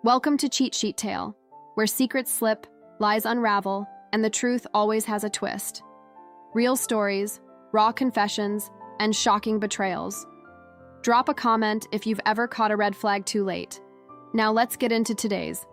Welcome to Cheat Sheet Tale, where secrets slip, lies unravel, and the truth always has a twist. Real stories, raw confessions, and shocking betrayals. Drop a comment if you've ever caught a red flag too late. Now let's get into today's.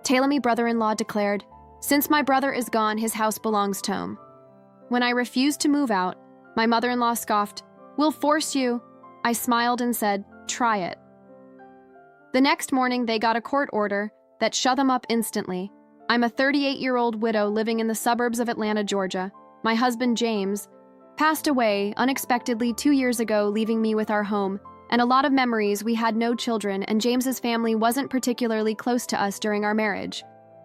Talemy brother-in-law declared, "Since my brother is gone, his house belongs to him." When I refused to move out, my mother-in-law scoffed, "We'll force you." I smiled and said, "Try it." The next morning, they got a court order that shut them up instantly. I'm a 38-year-old widow living in the suburbs of Atlanta, Georgia. My husband, James, passed away unexpectedly 2 years ago, leaving me with our home and a lot of memories. We had no children, and James's family wasn't particularly close to us during our marriage.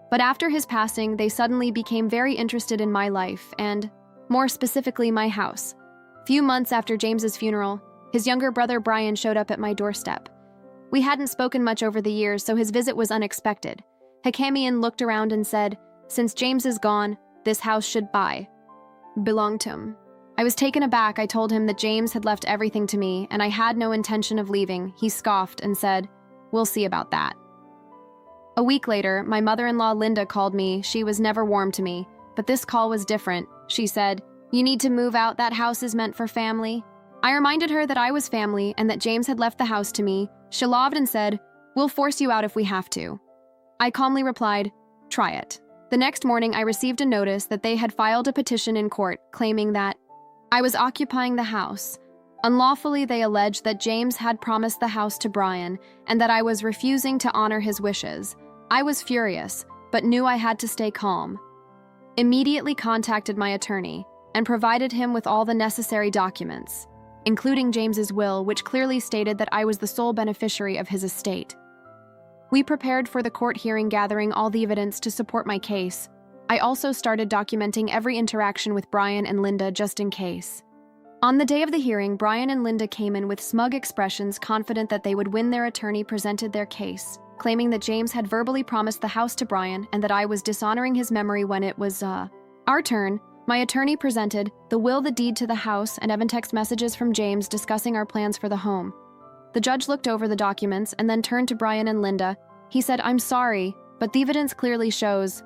But after his passing, they suddenly became very interested in my life and, more specifically, my house. Few months after James's funeral, his younger brother Brian showed up at my doorstep. We hadn't spoken much over the years, so his visit was unexpected. He came in, looked around, and said, "Since James is gone, this house should belong to him." I was taken aback. I told him that James had left everything to me, and I had no intention of leaving. He scoffed and said, "We'll see about that." A week later, my mother-in-law Linda called me. She was never warm to me, but this call was different. She said, "You need to move out. That house is meant for family." I reminded her that I was family and that James had left the house to me. She laughed and said, "We'll force you out if we have to." I calmly replied, "Try it." The next morning, I received a notice that they had filed a petition in court claiming that I was occupying the house. Unlawfully, they alleged that James had promised the house to Brian and that I was refusing to honor his wishes. I was furious, but knew I had to stay calm. Immediately contacted my attorney and provided him with all the necessary documents, including James's will, which clearly stated that I was the sole beneficiary of his estate. We prepared for the court hearing, gathering all the evidence to support my case. I also started documenting every interaction with Brian and Linda just in case. On the day of the hearing, Brian and Linda came in with smug expressions, confident that they would win. Their attorney presented their case, claiming that James had verbally promised the house to Brian and that I was dishonoring his memory when it was, our turn. My attorney presented the will, the deed to the house, and even text messages from James discussing our plans for the home. The judge looked over the documents and then turned to Brian and Linda. He said, "I'm sorry, but the evidence clearly shows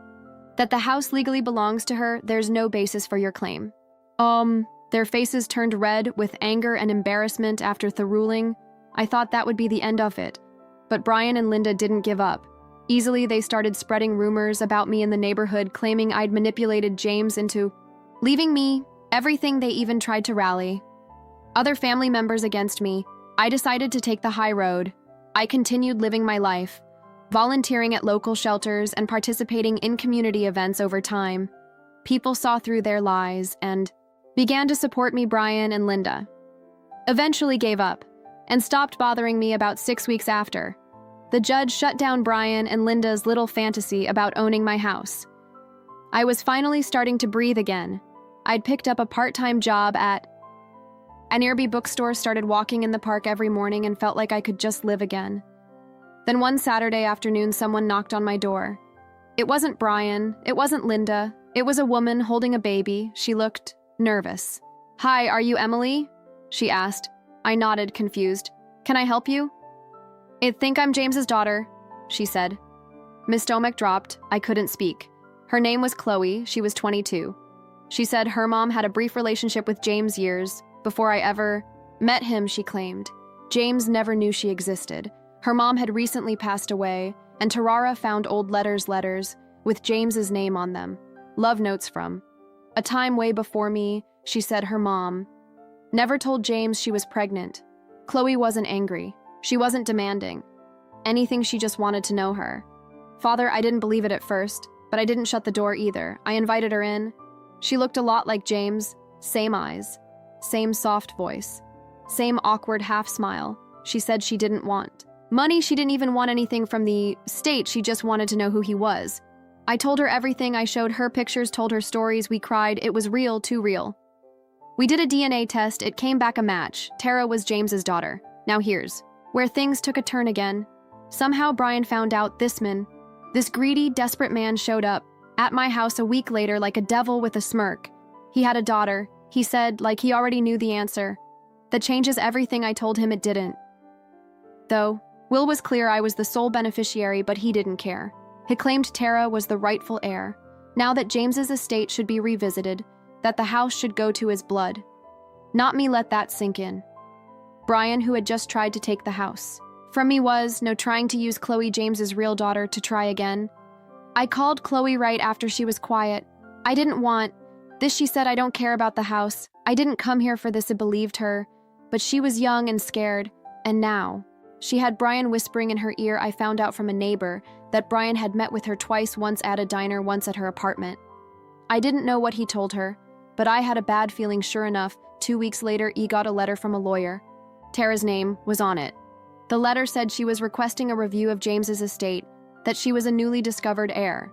that the house legally belongs to her. There's no basis for your claim." Their faces turned red with anger and embarrassment after the ruling. I thought that would be the end of it. But Brian and Linda didn't give up. Easily, they started spreading rumors about me in the neighborhood, claiming I'd manipulated James into leaving me everything. They even tried to rally other family members against me. I decided to take the high road. I continued living my life, volunteering at local shelters and participating in community events. Over time, people saw through their lies and began to support me. Brian and Linda eventually gave up and stopped bothering me about 6 weeks after. The judge shut down Brian and Linda's little fantasy about owning my house. I was finally starting to breathe again. I'd picked up a part-time job at a nearby bookstore, started walking in the park every morning, and felt like I could just live again. Then one Saturday afternoon, someone knocked on my door. It wasn't Brian, it wasn't Linda, it was a woman holding a baby. She looked nervous. "Hi, are you Emily?" she asked. I nodded, confused. "Can I help you?" "I think I'm James's daughter," she said. My stomach dropped. I couldn't speak. Her name was Chloe. She was 22. She said her mom had a brief relationship with James years before I ever met him, she claimed. James never knew she existed. Her mom had recently passed away, and Tarara found old letters with James's name on them. Love notes from a time way before me. She said her mom never told James she was pregnant. Chloe wasn't angry. She wasn't demanding anything. She just wanted to know her father. I didn't believe it at first, but I didn't shut the door either. I invited her in. She looked a lot like James. Same eyes, same soft voice, same awkward half smile. She said she didn't want money. She didn't even want anything from the state. She just wanted to know who he was. I told her everything. I showed her pictures, told her stories. We cried. It was real, too real. We did a DNA test. It came back a match. Tara was James's daughter. Now here's where things took a turn again. Somehow Brian found out this greedy, desperate man showed up at my house a week later like a devil with a smirk. He had a daughter. He said, like he already knew the answer. That changes everything. I told him it didn't, though. Will was clear I was the sole beneficiary, but he didn't care. He claimed Tara was the rightful heir. Now that James's estate should be revisited, that the house should go to his blood. Not me let that sink in. Brian, who had just tried to take the house. From me was no trying to use Chloe, James's real daughter, to try again. I called Chloe right after she was quiet. I didn't want this. She said, I don't care about the house. I didn't come here for this. I believed her. But she was young and scared. And now, she had Brian whispering in her ear. I found out from a neighbor that Brian had met with her twice, once at a diner, once at her apartment. I didn't know what he told her, but I had a bad feeling. Sure enough, 2 weeks later, he got a letter from a lawyer. Tara's name was on it. The letter said she was requesting a review of James's estate, that she was a newly discovered heir,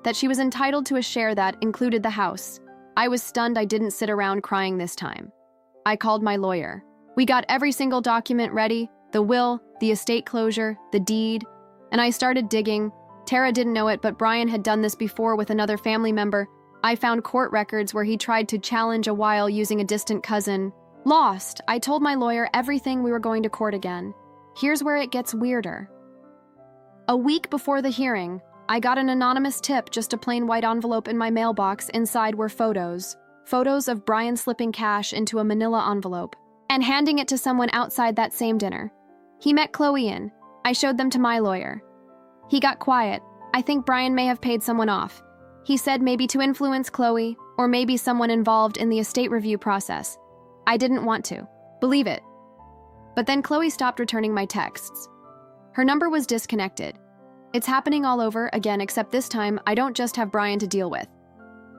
that she was entitled to a share that included the house. I was stunned. I didn't sit around crying this time. I called my lawyer. We got every single document ready, the will, the estate closure, the deed, and I started digging. Tara didn't know it, but Brian had done this before with another family member. I found court records where he tried to challenge a will using a distant cousin. Lost. I told my lawyer everything. We were going to court again. Here's where it gets weirder. A week before the hearing, I got an anonymous tip, just a plain white envelope in my mailbox. Inside were photos. Photos of Brian slipping cash into a manila envelope and handing it to someone outside that same dinner. He met Chloe in. I showed them to my lawyer. He got quiet. I think Brian may have paid someone off. He said maybe to influence Chloe, or maybe someone involved in the estate review process. I didn't want to believe it. But then Chloe stopped returning my texts. Her number was disconnected. It's happening all over again, except this time I don't just have Brian to deal with.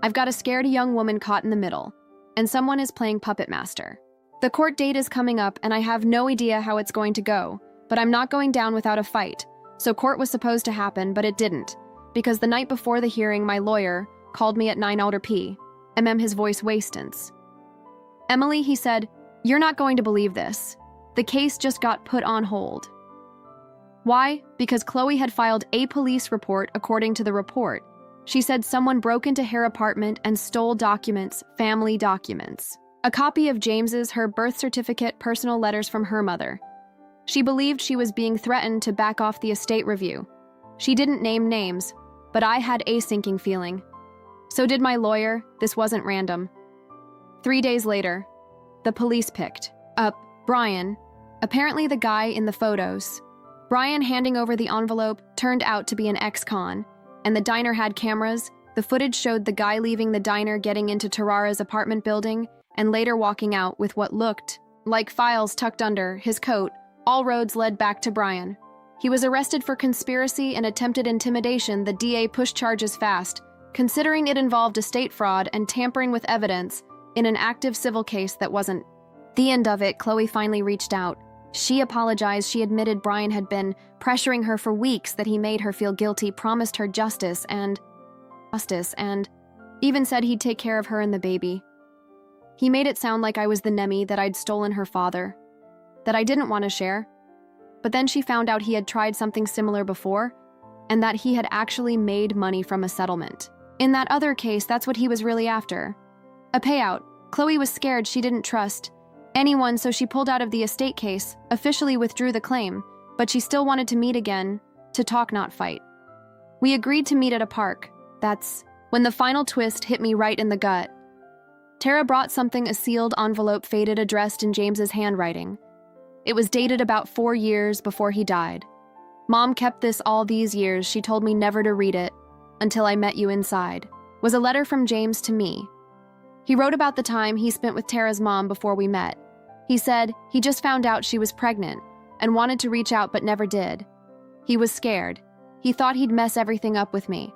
I've got a scared young woman caught in the middle, and someone is playing puppet master. The court date is coming up, and I have no idea how it's going to go, but I'm not going down without a fight. So court was supposed to happen, but it didn't, because the night before the hearing, my lawyer called me at 9 p. His voice wastens. Emily, he said, you're not going to believe this. The case just got put on hold. Why? Because Chloe had filed a police report. According to the report, she said someone broke into her apartment and stole documents, family documents. A copy of James's, her birth certificate, personal letters from her mother. She believed she was being threatened to back off the estate review. She didn't name names, but I had a sinking feeling. So did my lawyer. This wasn't random. 3 days later, the police picked up Brian, apparently the guy in the photos. Brian handing over the envelope turned out to be an ex-con, and the diner had cameras. The footage showed the guy leaving the diner, getting into Tarara's apartment building, and later walking out with what looked like files tucked under his coat. All roads led back to Brian. He was arrested for conspiracy and attempted intimidation. The DA pushed charges fast, considering it involved estate fraud and tampering with evidence in an active civil case that wasn't. The end of it, Chloe finally reached out. She apologized. She admitted Brian had been pressuring her for weeks, that he made her feel guilty, promised her justice, and even said he'd take care of her and the baby. He made it sound like I was the Nemi, that I'd stolen her father, that I didn't want to share. But then she found out he had tried something similar before, and that he had actually made money from a settlement. In that other case, that's what he was really after. A payout. Chloe was scared. She didn't trust anyone, so she pulled out of the estate case, officially withdrew the claim, but she still wanted to meet again, to talk, not fight. We agreed to meet at a park. That's when the final twist hit me right in the gut. Tara brought something, a sealed envelope, faded, addressed in James's handwriting. It was dated about 4 years before he died. Mom kept this all these years. She told me never to read it until I met you inside. Was a letter from James to me. He wrote about the time he spent with Tara's mom before we met. He said he just found out she was pregnant and wanted to reach out but never did. He was scared. He thought he'd mess everything up with me.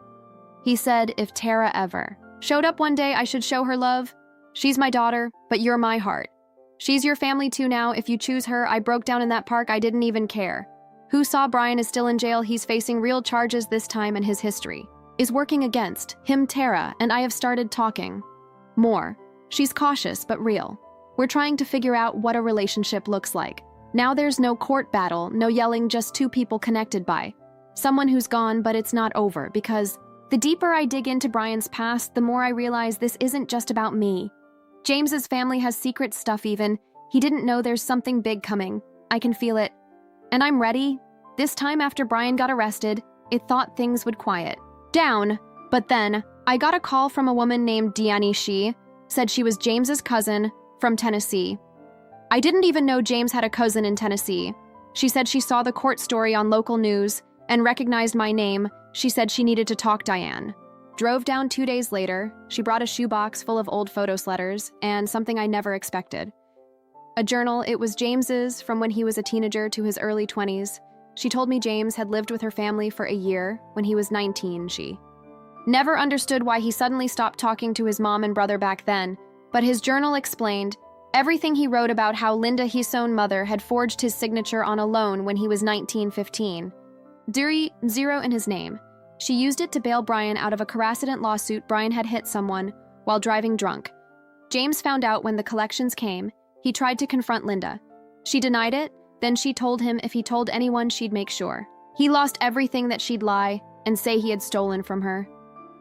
He said if Tara ever showed up one day, I should show her love. She's my daughter, but you're my heart. She's your family too now. If you choose her, I broke down in that park. I didn't even care. Who saw Brian is still in jail. He's facing real charges this time, and his history is working against him, Tara, and I have started talking more. She's cautious but real. We're trying to figure out what a relationship looks like. Now there's no court battle, no yelling, just two people connected by someone who's gone, but it's not over, because the deeper I dig into Brian's past, the more I realize this isn't just about me. James's family has secret stuff even. He didn't know there's something big coming. I can feel it. And I'm ready. This time after Brian got arrested, it thought things would quiet down. But then, I got a call from a woman named Deanne. She said she was James's cousin from Tennessee. I didn't even know James had a cousin in Tennessee. She said she saw the court story on local news and recognized my name. She said she needed to talk Diane. Drove down 2 days later. She brought a shoebox full of old photos letters and something I never expected. A journal. It was James's from when he was a teenager to his early 20s. She told me James had lived with her family for a year when he was 19. She never understood why he suddenly stopped talking to his mom and brother back then, but his journal explained everything. He wrote about how Linda, his own mother, had forged his signature on a loan when he was 1915. Zero in his name. She used it to bail Brian out of a car accident lawsuit. Brian had hit someone while driving drunk. James found out when the collections came. He tried to confront Linda. She denied it. Then she told him if he told anyone, she'd make sure. He lost everything, that she'd lie and say he had stolen from her.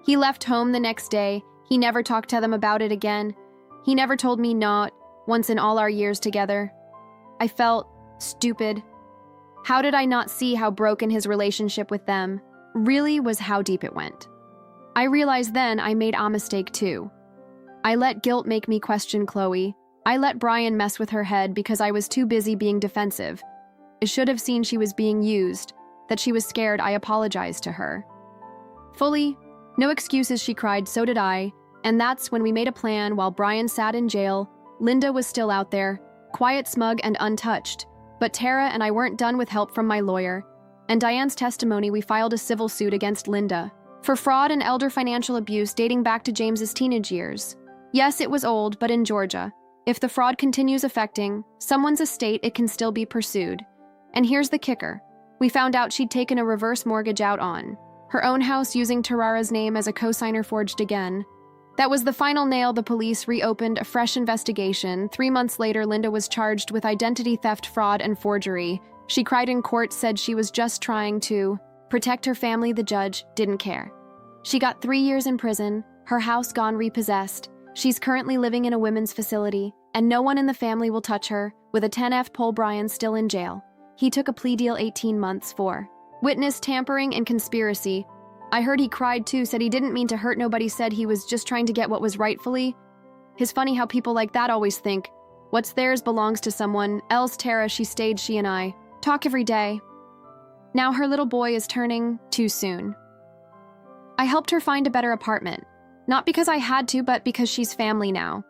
He left home the next day. He never talked to them about it again. He never told me, not once in all our years together. I felt stupid. How did I not see how broken his relationship with them really was, how deep it went? I realized then I made a mistake too. I let guilt make me question Chloe. I let Brian mess with her head because I was too busy being defensive. I should have seen she was being used, that she was scared. I apologized to her fully. No excuses, she cried. So did I. And that's when we made a plan. While Brian sat in jail, Linda was still out there, quiet, smug, and untouched. But Tara and I weren't done. With help from my lawyer and Diane's testimony, we filed a civil suit against Linda for fraud and elder financial abuse dating back to James's teenage years. Yes, it was old, but in Georgia, if the fraud continues affecting someone's estate, it can still be pursued. And here's the kicker. We found out she'd taken a reverse mortgage out on her own house using Tarara's name as a cosigner, forged again. That was the final nail. The police reopened a fresh investigation. 3 months later, Linda was charged with identity theft, fraud, and forgery. She cried in court, said she was just trying to protect her family. The judge didn't care. She got 3 years in prison, her house gone, repossessed. She's currently living in a women's facility, and no one in the family will touch her. With a 10F poll, Brian still in jail. He took a plea deal, 18 months for witness tampering and conspiracy. I heard he cried too, said he didn't mean to hurt nobody, said he was just trying to get what was rightfully his. Funny how people like that always think what's theirs belongs to someone else. Tara, she and I talk every day. Now her little boy is turning too soon. I helped her find a better apartment, not because I had to, but because she's family now.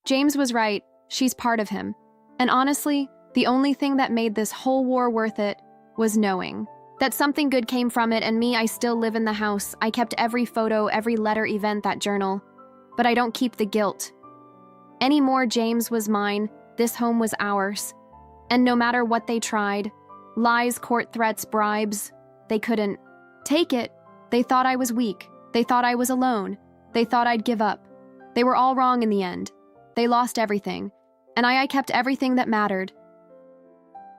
James was right, she's part of him. And honestly, the only thing that made this whole war worth it was knowing that something good came from it. And me, I still live in the house. I kept every photo, every letter, event, that journal. But I don't keep the guilt anymore. James was mine. This home was ours. And no matter what they tried, lies, court threats, bribes, they couldn't take it. They thought I was weak. They thought I was alone. They thought I'd give up. They were all wrong in the end. They lost everything. And I kept everything that mattered.